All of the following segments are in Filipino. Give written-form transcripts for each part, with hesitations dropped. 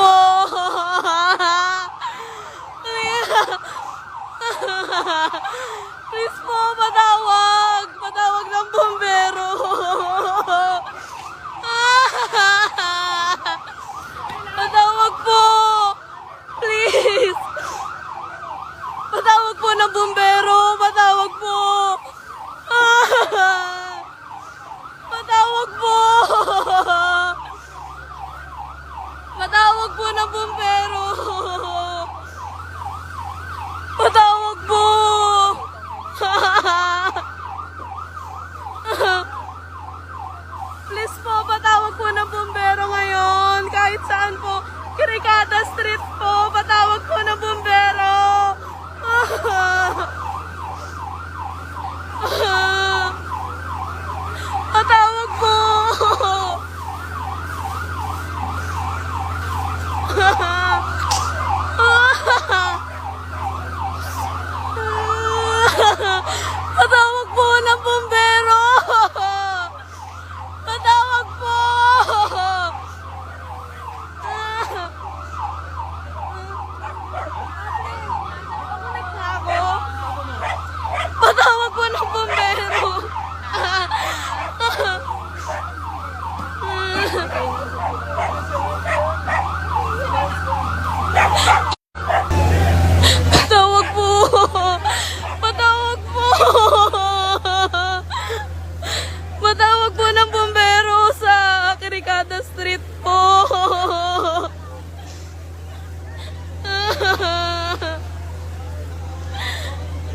po! Please po, patawag! Patawag ng bumbero! Patawag po! Please! Patawag po ng bumbero! Patawag po! Patawag po! Patawag po ng bumbero! Patawag po! Please po, patawag po ng bumbero ngayon. Kahit saan po. Kirikada Street po. Patawag po ng bumbero. Patawag po. Patawag po ng bumbero. Patawag po. Patawag po ng bumbero. Patawag po. Patawag po. Patawag po ng bumbero sa Kirikada Street po.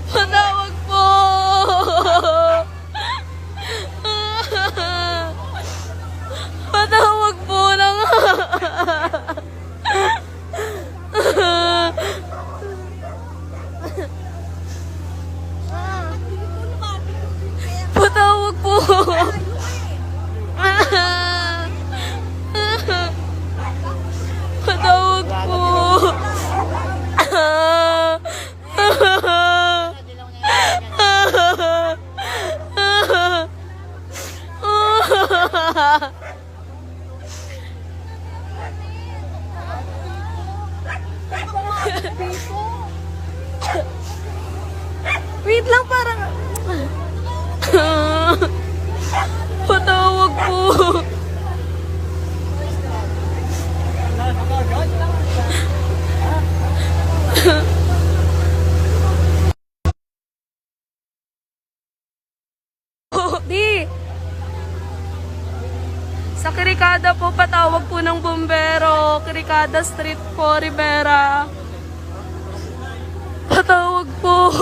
Patawag po. Patawag po ng patawag po. Patawag po. Wait lang, parang patawag po. Di. Sa Kirikada po, patawag po ng bumbero. Kirikada Street po, Rivera. Patawag po.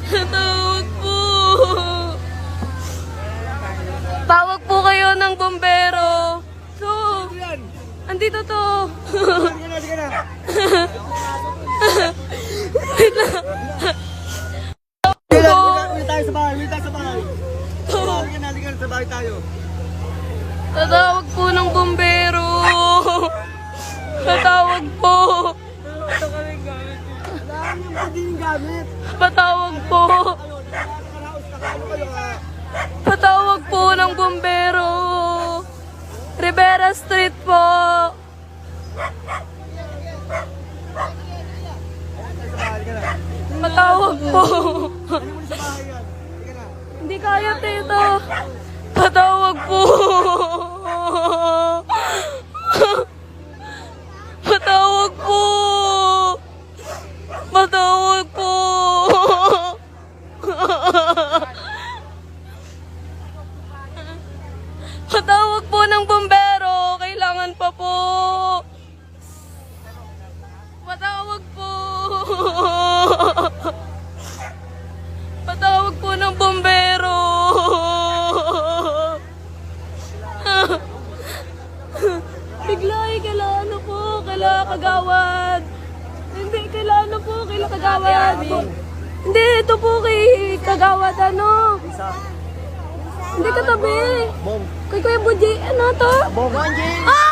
Patawag po. Tawag po kayo ng bumbero. So, andito to. Wait lang. Tatawag po ng bumbero. Tatawag po. Patawag po. Patawag po ng bumbero. Rivera Street po. Patawag po. Hindi kaya, tito. Patawag po. Patawag po. Patawag po. Patawag po ng bumbero. Kailangan pa po. Patawag po. Patawag po ng bumbero. Bigla kailangan na po. Kailangan kagawad. Hindi, kailangan na po. Kailangan kagawad. Hindi, ito po kay kagawad ano. Hindi katabi. Kay Kuya Buji. Ano to? Ah!